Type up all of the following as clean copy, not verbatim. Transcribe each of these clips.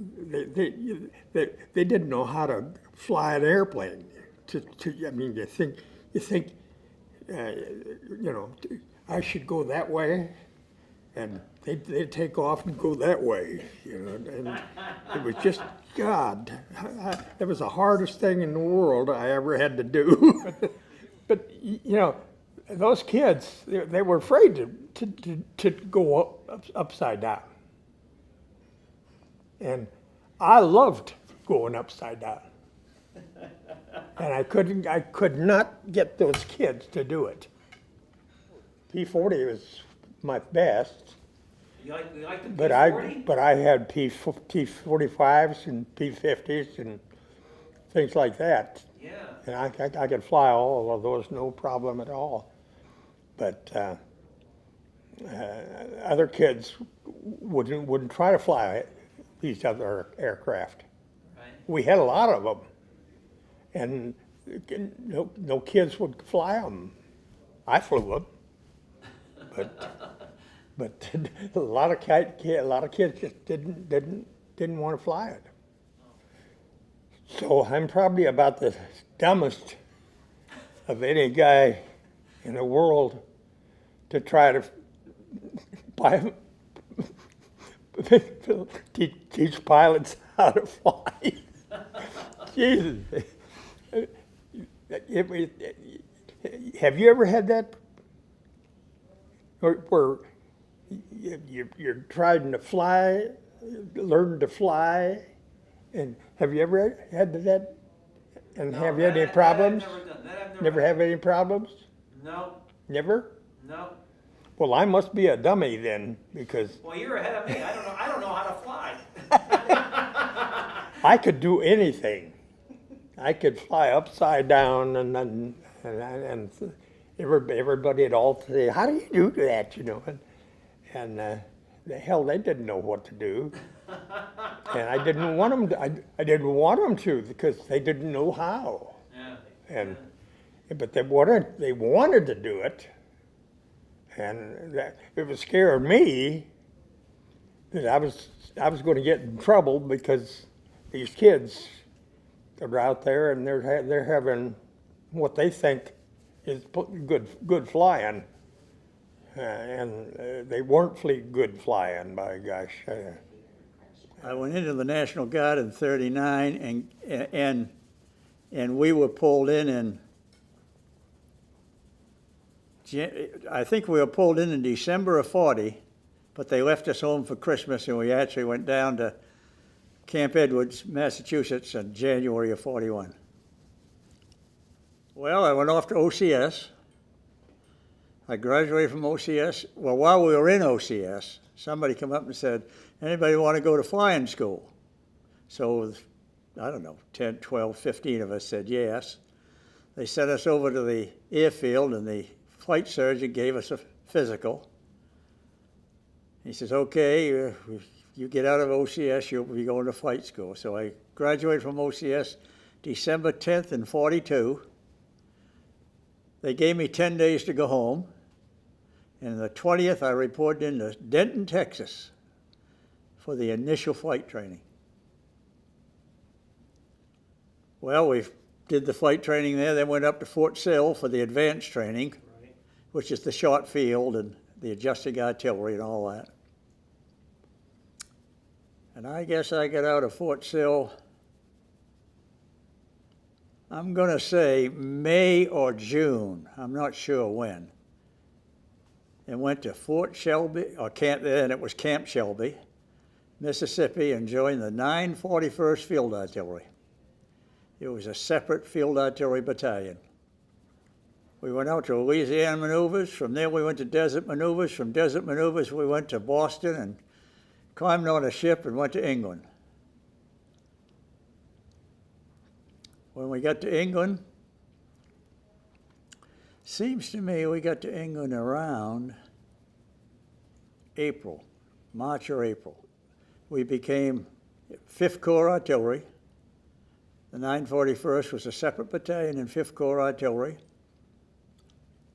they didn't know how to fly an airplane. I mean, you think, you know, I should go that way, and they'd take off and go that way, you know, and it was just, God, it was the hardest thing in the world I ever had to do. But you know, those kids, they were afraid to go upside down. And I loved going upside down. And I could not get those kids to do it. P40 was my best. You like the But P40? I had P45s and P50s and things like that. Yeah. And I could fly all of those, no problem at all. But other kids wouldn't try to fly these other aircraft. Right. We had a lot of them, and no kids would fly them. I flew them, but a lot of kids just didn't want to fly it. So I'm probably about the dumbest of any guy in the world to try to teach pilots how to fly. Jesus. Have you ever had that? Where you're trying to fly, learn to fly, and have you ever had that? And No, have you had any problems? I've never done that. I've Never have any problems? No, Never? no. Well, I must be a dummy then, because Well, you're ahead of me. I don't know how to fly. I could do anything. I could fly upside down, and everybody would all say, "How do you do that?" You know, and the hell, they didn't know what to do, and I didn't want them to. I didn't want them to because they didn't know how. Yeah. But they wanted to do it, and it was scaring me that I was going to get in trouble because these kids are out there and they're having what they think is good flying, and they weren't good flying. By gosh. I went into the National Guard in '39, and we were pulled in I think we were pulled in December of '40, but they left us home for Christmas, and we actually went down to Camp Edwards, Massachusetts, in January of '41. Well, I went off to OCS. I graduated from OCS. Well, while we were in OCS, somebody came up and said, "Anybody want to go to flying school?" So, I don't know, 10, 12, 15 of us said yes. They sent us over to the airfield, and the flight surgeon gave us a physical. He says, "Okay, you get out of OCS, you'll be going to flight school." So I graduated from OCS December 10th in '42. They gave me 10 days to go home. And the 20th, I reported into Denton, Texas for the initial flight training. Well, we did the flight training there, then went up to Fort Sill for the advanced training, Right. which is the short field and the adjusting artillery and all that. And I guess I got out of Fort Sill, I'm going to say May or June, I'm not sure when, and went to Fort Shelby, or Camp, then it was Camp Shelby, Mississippi, and joined the 941st Field Artillery. It was a separate field artillery battalion. We went out to Louisiana maneuvers. From there we went to desert maneuvers. From desert maneuvers we went to Boston and climbed on a ship and went to England. When we got to England, seems to me we got to England around April, March or April. We became 5th Corps Artillery. The 941st was a separate battalion in 5th Corps Artillery.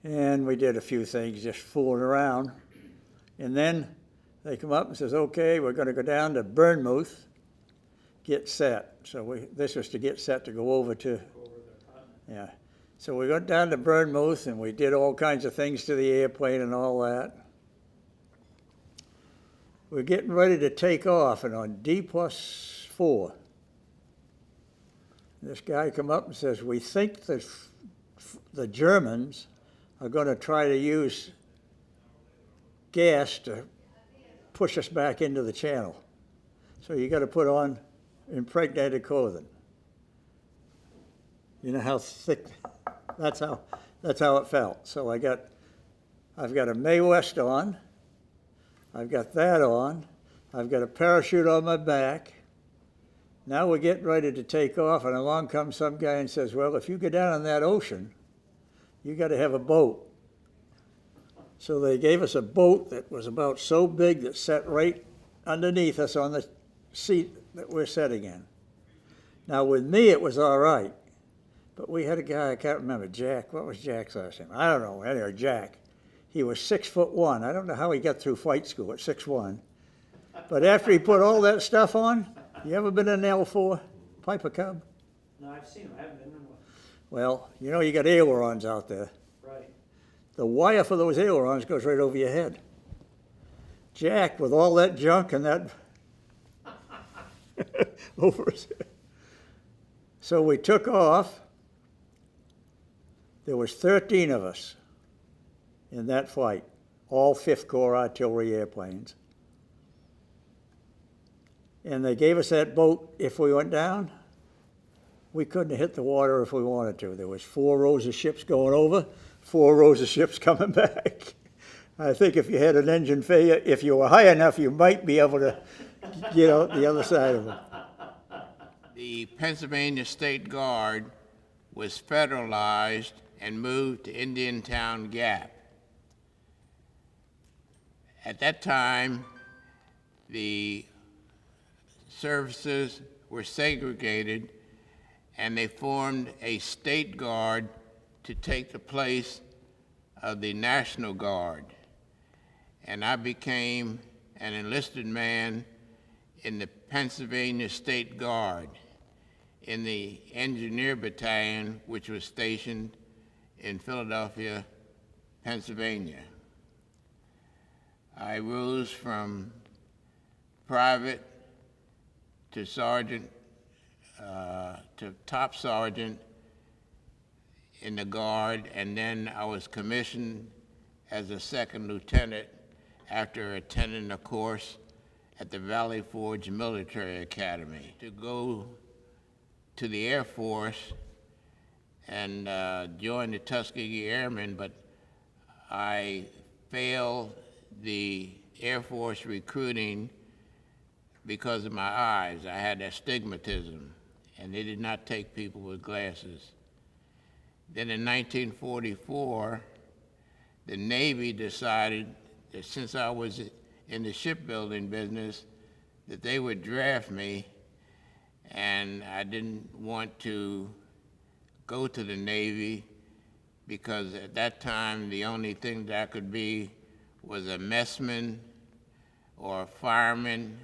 And we did a few things, just fooling around. And then they come up and says, "Okay, we're going to go down to Bournemouth get set. So this was to get set to go over to, yeah. So we went down to Bournemouth and we did all kinds of things to the airplane and all that. We're getting ready to take off, and on D+4, this guy come up and says, we think that the Germans are going to try to use gas to push us back into the channel. So you got to put on impregnated clothing. You know how thick, that's how it felt. So I've got a Mae West on, I've got that on, I've got a parachute on my back. Now we're getting ready to take off, and along comes some guy and says, well, if you go down in that ocean, you got to have a boat. So they gave us a boat that was about so big that sat right underneath us on the seat that we're sitting in. Now with me, it was all right. But we had a guy, I can't remember, Jack. What was Jack's last name? I don't know. Anyway, Jack. He was 6'1". I don't know how he got through flight school at 6'1". But after he put all that stuff on, you ever been in an L4 Piper Cub? No, I've seen them, I haven't been in one. Well, you know you got ailerons out there. Right. The wire for those ailerons goes right over your head. Jack, with all that junk and that over his head. So we took off. There was 13 of us in that flight, all 5th Corps artillery airplanes. And they gave us that boat. If we went down, we couldn't have hit the water if we wanted to. There was 4 rows of ships going over, 4 rows of ships coming back. I think if you had an engine failure, if you were high enough, you might be able to get out the other side of it. The Pennsylvania State Guard was federalized and moved to Indiantown Gap. At that time, the services were segregated, and they formed a state guard to take the place of the National Guard. And I became an enlisted man in the Pennsylvania State Guard in the Engineer Battalion, which was stationed in Philadelphia, Pennsylvania. I rose from private to sergeant, to top sergeant in the Guard, and then I was commissioned as a second lieutenant after attending a course at the Valley Forge Military Academy to go to the Air Force and join the Tuskegee Airmen, but I failed the Air Force recruiting because of my eyes. I had astigmatism, and they did not take people with glasses. Then in 1944, the Navy decided that since I was in the shipbuilding business, that they would draft me, and I didn't want to go to the Navy because at that time the only thing that I could be was a messman or a fireman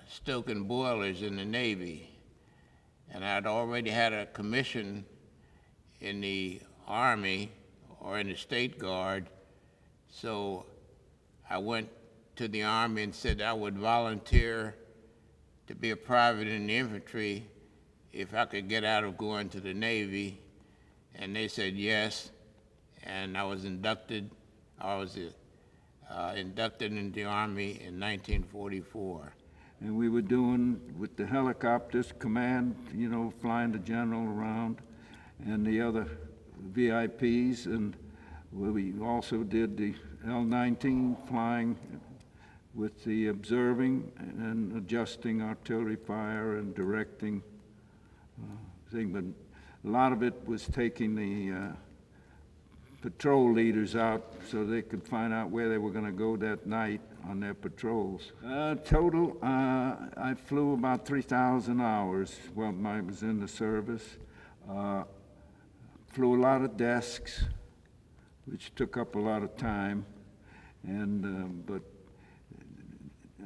stoking boilers in the Navy. And I'd already had a commission in the Army or in the State Guard, so I went to the Army and said I would volunteer to be a private in the infantry if I could get out of going to the Navy, and they said yes, and I was inducted. I was inducted into the Army in 1944. And we were doing with the helicopters, command, you know, flying the general around, and the other VIPs, and we also did the L-19 flying with the observing and adjusting artillery fire and directing thing, but a lot of it was taking the patrol leaders out so they could find out where they were going to go that night on their patrols. Total, I flew about 3,000 hours while I was in the service. Flew a lot of desks, which took up a lot of time, and but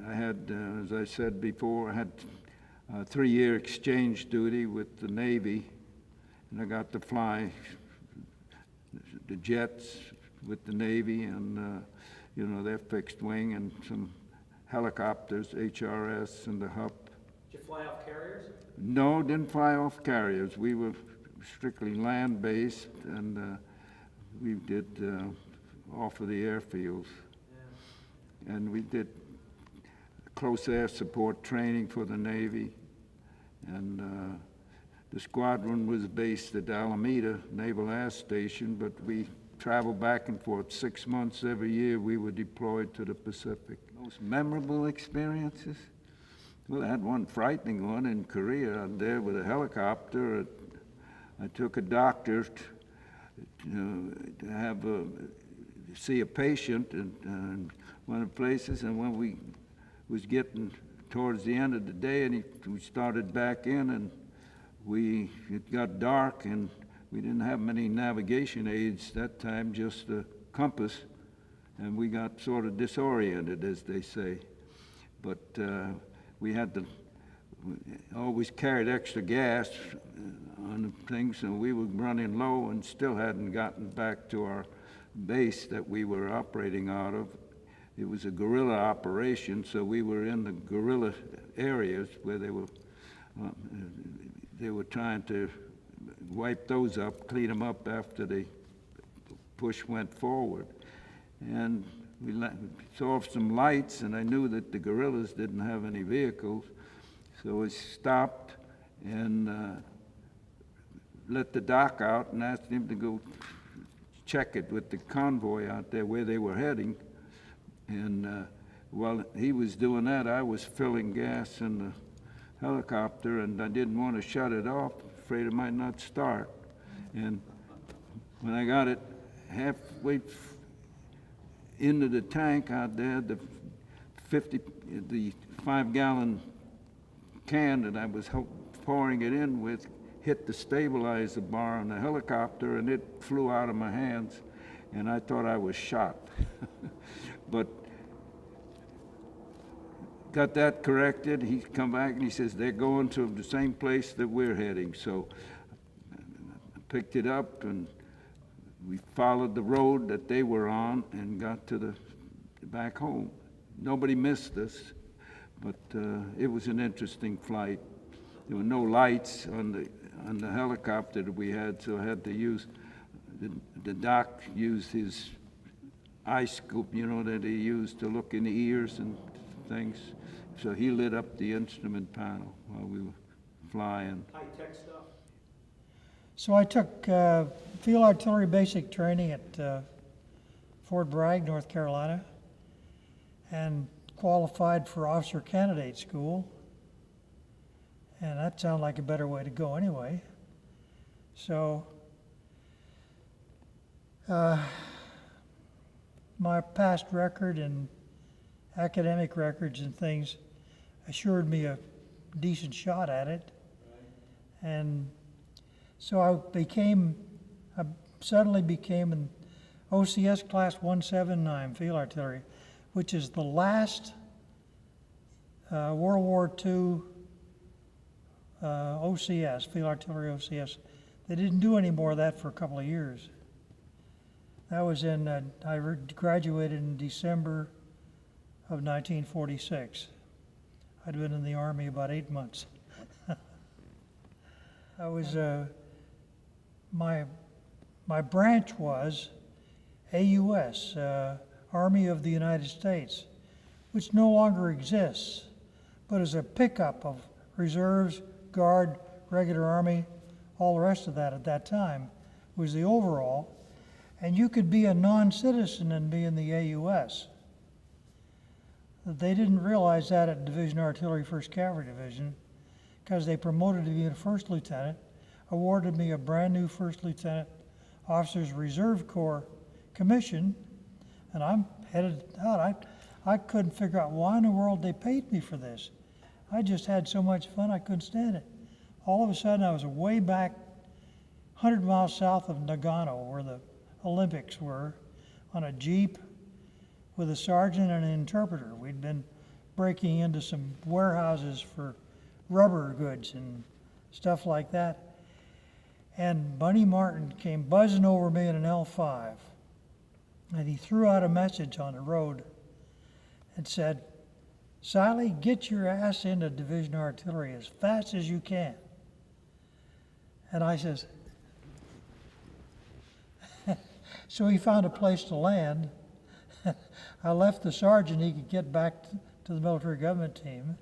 I had, as I said before, I had 3-year exchange duty with the Navy, and I got to fly the jets with the Navy and, their fixed wing and some helicopters, HRS and the HUP. Did you fly off carriers? No, didn't fly off carriers. We were strictly land-based, and we did off of the airfields. Yeah. And we did close air support training for the Navy. And the squadron was based at Alameda Naval Air Station, but we traveled back and forth 6 months every year. We were deployed to the Pacific. Most memorable experiences? Well, I had one frightening one in Korea. I'm there with a helicopter. I took a doctor to see a patient in one of the places, and when we was getting towards the end of the day, and we started back in, and it got dark, and we didn't have many navigation aids that time, just a compass, and we got sort of disoriented, as they say. But we always carried extra gas on the things, and we were running low and still hadn't gotten back to our base that we were operating out of. It was a guerrilla operation, so we were in the guerrilla areas where they were trying to wipe those up, clean them up after the push went forward. And we saw some lights, and I knew that the guerrillas didn't have any vehicles, so we stopped and let the doc out and asked him to go check it with the convoy out there where they were heading. And while he was doing that, I was filling gas in the helicopter, and I didn't want to shut it off, afraid it might not start. And when I got it halfway into the tank out there, the 5-gallon can that I was pouring it in with hit the stabilizer bar on the helicopter, and it flew out of my hands, and I thought I was shot. But got that corrected. He come back and he says, they're going to the same place that we're heading. So I picked it up, and we followed the road that they were on and got to the back home. Nobody missed us, but it was an interesting flight. There were no lights on the helicopter that we had, so I had to use, the doc used his eye scope, that he used to look in the ears and things. So he lit up the instrument panel while we were flying. High-tech stuff? So I took field artillery basic training at Fort Bragg, North Carolina, and qualified for officer candidate school. And that sounded like a better way to go anyway. So my past record and academic records and things assured me a decent shot at it. And so I suddenly became an OCS Class 179 field artillery, which is the last World War II OCS, field artillery OCS. They didn't do any more of that for a couple of years. That was I graduated in December of 1946. I'd been in the Army about 8 months. I was, my branch was AUS, Army of the United States, which no longer exists, but is a pickup of reserves, Guard, regular Army, all the rest of that at that time was the overall. And you could be a non-citizen and be in the AUS. They didn't realize that at Division Artillery 1st Cavalry Division, because they promoted me to first lieutenant, awarded me a brand new first lieutenant Officers Reserve Corps commission, and I'm headed out. I couldn't figure out why in the world they paid me for this. I just had so much fun I couldn't stand it. All of a sudden I was way back 100 miles south of Nagano, where the Olympics were, on a Jeep with a sergeant and an interpreter. We'd been breaking into some warehouses for rubber goods and stuff like that. And Bunny Martin came buzzing over me in an L5, and he threw out a message on the road and said, "Sally, get your ass into Division Artillery as fast as you can." And I says, so he found a place to land. I left the sergeant, he could get back to the military government team,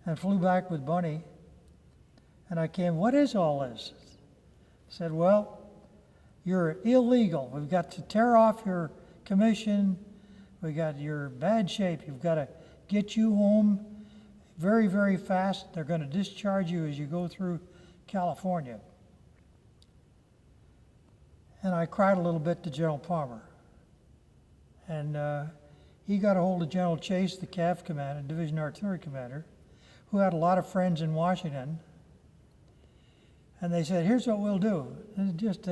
and flew back with Bunny. And I came, "What is all this?" Said, "Well, you're illegal. We've got to tear off your commission. We got your bad shape. You've got to get you home very, very fast. They're going to discharge you as you go through California." And I cried a little bit to General Palmer. And he got a hold of General Chase, the CAV commander, Division Artillery commander, who had a lot of friends in Washington. And they said, "Here's what we'll do." And just,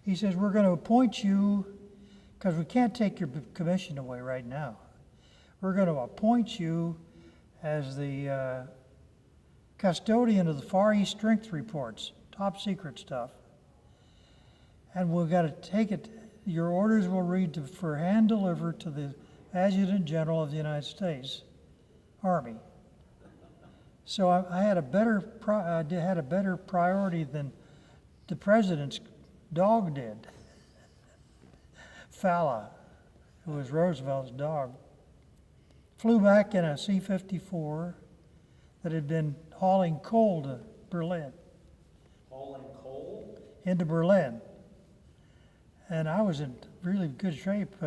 he says, "We're going to appoint you, because we can't take your commission away right now. We're going to appoint you as the custodian of the Far East Strength Reports, top secret stuff. And we've got to take it, your orders will read for hand delivered to the Adjutant General of the United States Army." So I had a better priority than the president's dog did. Fala, who was Roosevelt's dog, flew back in a C-54 that had been hauling coal to Berlin. Hauling coal? Into Berlin. And I was in really good shape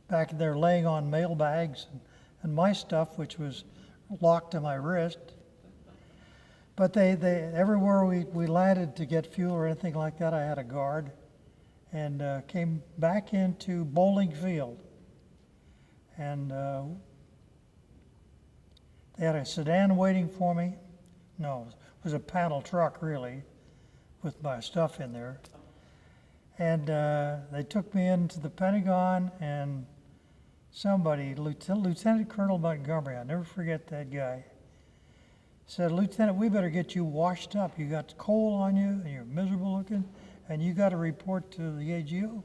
back there, laying on mail bags and my stuff, which was locked to my wrist. But they everywhere we landed to get fuel or anything like that, I had a guard, and came back into Bowling Field. And they had a sedan waiting for me. No, it was a panel truck, really, with my stuff in there. And they took me into the Pentagon, and somebody, Lieutenant Colonel Montgomery, I'll never forget that guy, said, "Lieutenant, we better get you washed up. You got coal on you, and you're miserable looking, and you got to report to the AGO."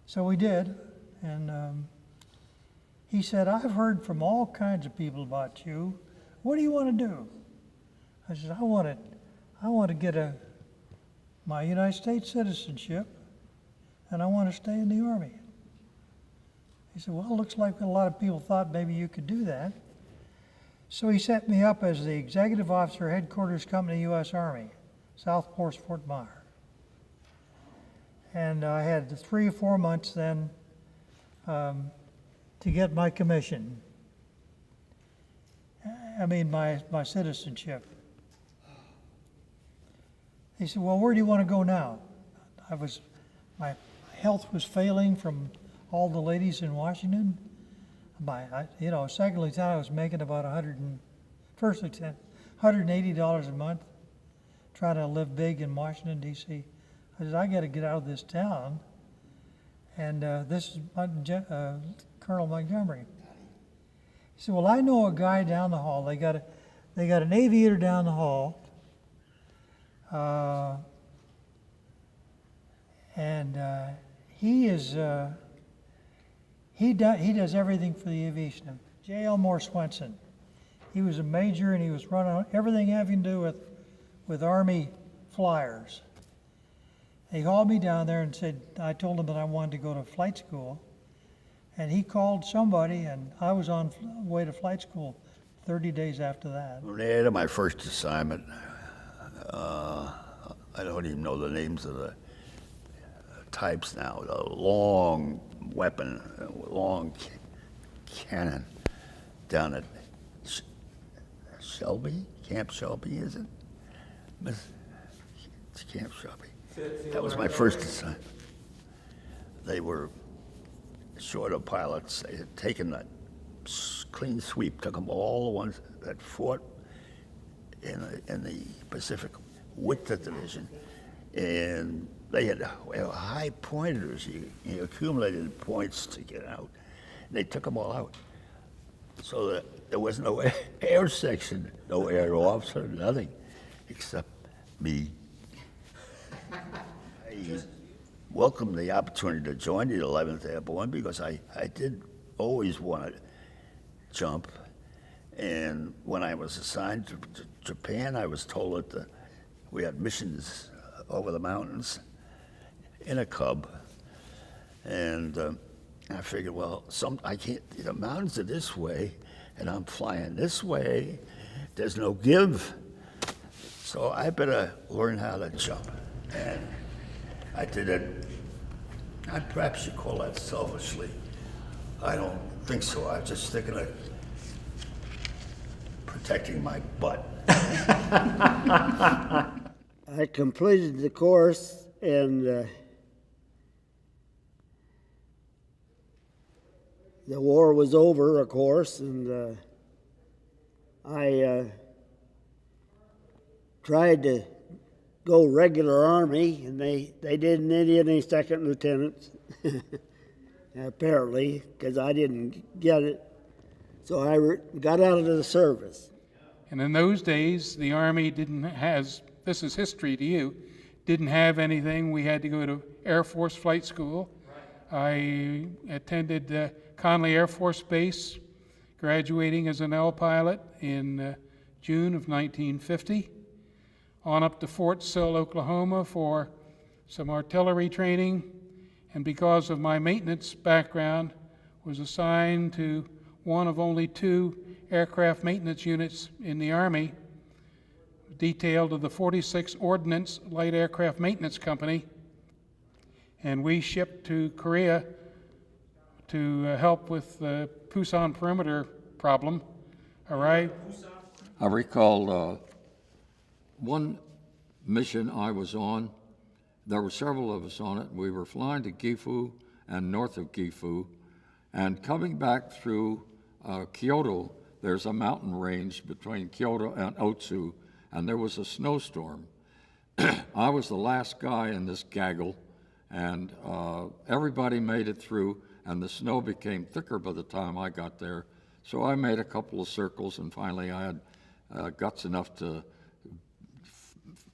So we did, and he said, "I've heard from all kinds of people about you. What do you want to do?" I said, I want to get my United States citizenship, and I want to stay in the Army." He said, "Well, it looks like a lot of people thought maybe you could do that." So he set me up as the Executive Officer, Headquarters Company, U.S. Army, South Force, Fort Myer. And I had 3 or 4 months then to get my commission. I mean, my citizenship. He said, "Well, where do you want to go now?" My health was failing from all the ladies in Washington. Second lieutenant, I was making about first lieutenant, $180 a month, trying to live big in Washington, D.C. I said, "I got to get out of this town." And this is Colonel Montgomery. He said, "Well, I know a guy down the hall. They got an aviator down the hall. He does everything for the aviation. J. Elmore Swenson. He was a major, and he was running everything having to do with Army flyers. He called me down there and said, I told him that I wanted to go to flight school, and he called somebody, and I was on the way to flight school 30 days after that. When I had my first assignment, I don't even know the names of the types now. The long weapon, long cannon down at Shelby, Camp Shelby, is it? It's Camp Shelby. That was my first assignment. They were short of pilots. They had taken that clean sweep, took them all the ones that fought in the Pacific with the division, and they had high pointers. You accumulated points to get out. They took them all out. So that there was no air section, no air officer, nothing, except me. I welcomed the opportunity to join the 11th Airborne because I did always want to jump. And when I was assigned to Japan, I was told that we had missions over the mountains in a Cub. And I figured, well, I can't, the mountains are this way, and I'm flying this way. There's no give. So I better learn how to jump. And I did it. Perhaps you call that selfishly. I don't think so. I was just thinking of protecting my butt. I completed the course, and the war was over, of course, and I tried to go regular Army, and they didn't need any second lieutenants, apparently, because I didn't get it. So I got out of the service. And in those days, the Army this is history to you, didn't have anything. We had to go to Air Force Flight School. I attended Conley Air Force Base, graduating as an L pilot in June of 1950, on up to Fort Sill, Oklahoma for some artillery training, and because of my maintenance background, was assigned to one of only 2 aircraft maintenance units in the Army, detailed to the 46th Ordnance Light Aircraft Maintenance Company, and we shipped to Korea to help with the Pusan perimeter problem. All right. I recall one mission I was on. There were several of us on it. We were flying to Gifu and north of Gifu, and coming back through Kyoto, there's a mountain range between Kyoto and Otsu, and there was a snowstorm. I was the last guy in this gaggle, and everybody made it through, and the snow became thicker by the time I got there. So I made a couple of circles, and finally I had guts enough to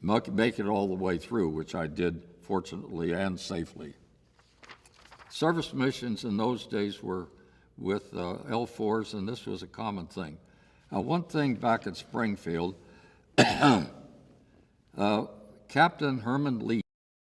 make it all the way through, which I did, fortunately and safely. Service missions in those days were with L4s, and this was a common thing. One thing back at Springfield, Captain Herman Lee